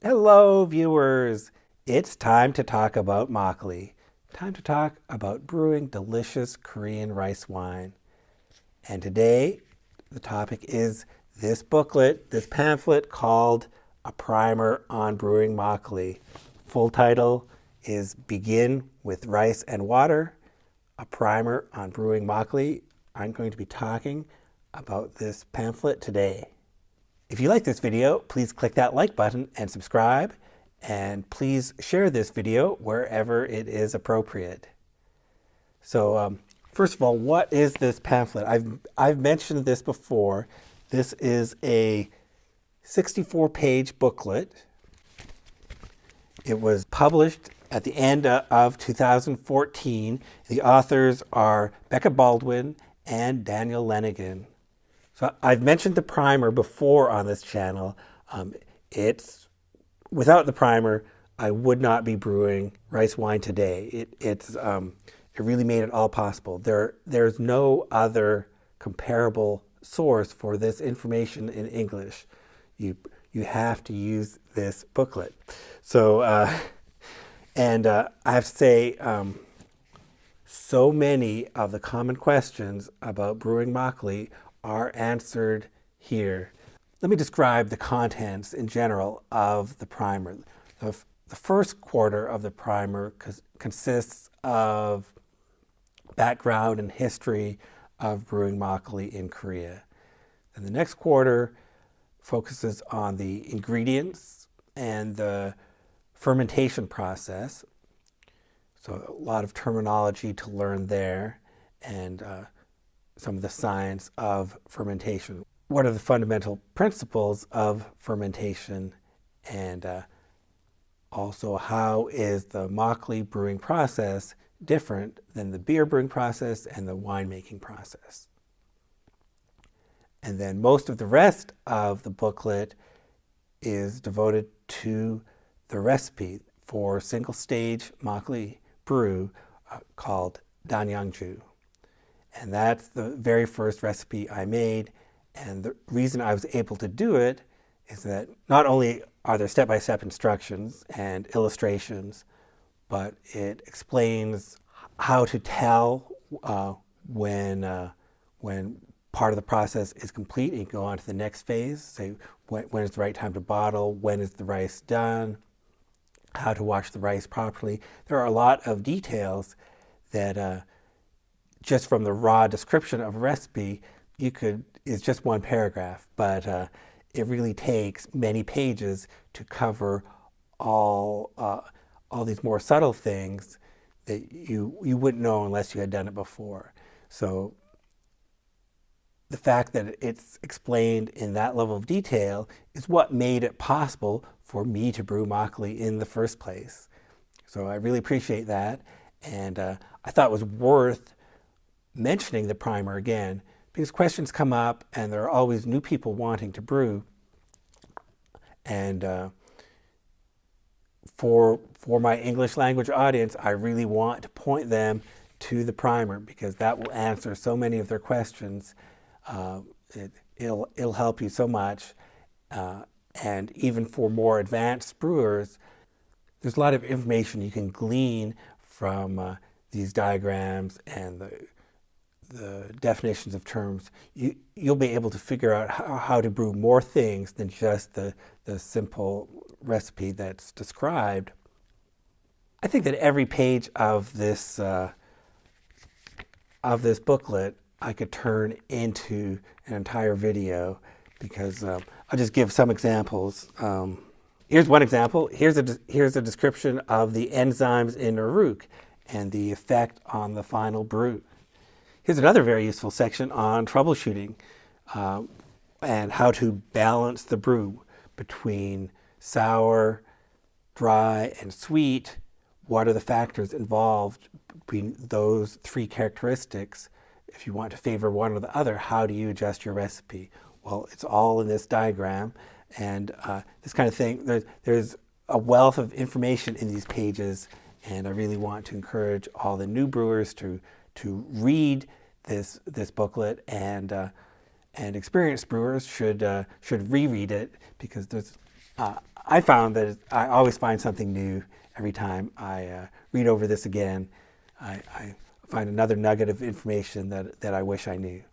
Hello, viewers. It's time to talk about makgeolli. Time to talk about brewing delicious Korean rice wine. And today, the topic is this booklet, this pamphlet called A Primer on Brewing Makgeolli. Full title is Begin with Rice and Water, A Primer on Brewing Makgeolli. I'm going to be talking about this pamphlet today. If you like this video, please click that like button and subscribe, and please share this video wherever it is appropriate. So first of all, what is this pamphlet? I've mentioned this before. This is a 64-page booklet. It was published at the end of 2014. The authors are Becca Baldwin and Daniel Lenaghan. So I've mentioned the primer before on this channel. Without the primer, I would not be brewing rice wine today. It really made it all possible. There's no other comparable source for this information in English. You have to use this booklet. So I have to say, so many of the common questions about brewing makgeolli are answered here. Let me describe the contents in general of the primer. The first quarter of the primer consists of background and history of brewing makgeolli in Korea. And the next quarter focuses on the ingredients and the fermentation process. So a lot of terminology to learn there, and some of the science of fermentation. What are the fundamental principles of fermentation, and also how is the makgeolli brewing process different than the beer brewing process and the winemaking process? And then most of the rest of the booklet is devoted to the recipe for single stage makgeolli brew called danyanju. And that's the very first recipe I made. And the reason I was able to do it is that not only are there step-by-step instructions and illustrations, but it explains how to tell when part of the process is complete and you go on to the next phase. Say when is the right time to bottle, when is the rice done, how to wash the rice properly. There are a lot of details that just from the raw description of a recipe, it's just one paragraph, but it really takes many pages to cover all these more subtle things that you wouldn't know unless you had done it before. So the fact that it's explained in that level of detail is what made it possible for me to brew makgeolli in the first place. So I really appreciate that, and I thought it was worth mentioning the primer again, because questions come up and there are always new people wanting to brew. And for my English language audience, I really want to point them to the primer because that will answer so many of their questions. It'll help you so much. And even for more advanced brewers, there's a lot of information you can glean from these diagrams and the definitions of terms. You'll be able to figure out how to brew more things than just the simple recipe that's described. I think that every page of this booklet I could turn into an entire video, because I'll just give some examples. Here's one example. Here's a description of the enzymes in aruk and the effect on the final brew. Here's another very useful section on troubleshooting and how to balance the brew between sour, dry, and sweet. What are the factors involved between those three characteristics? If you want to favor one or the other, how do you adjust your recipe? Well, it's all in this diagram, and this kind of thing. There's a wealth of information in these pages, and I really want to encourage all the new brewers to read this booklet, and experienced brewers should reread it, because there's I found that I always find something new every time I read over this again. I find another nugget of information that I wish I knew.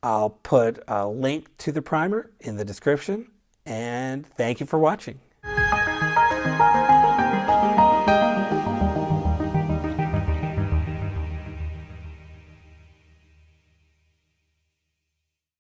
I'll put a link to the primer in the description, and thank you for watching.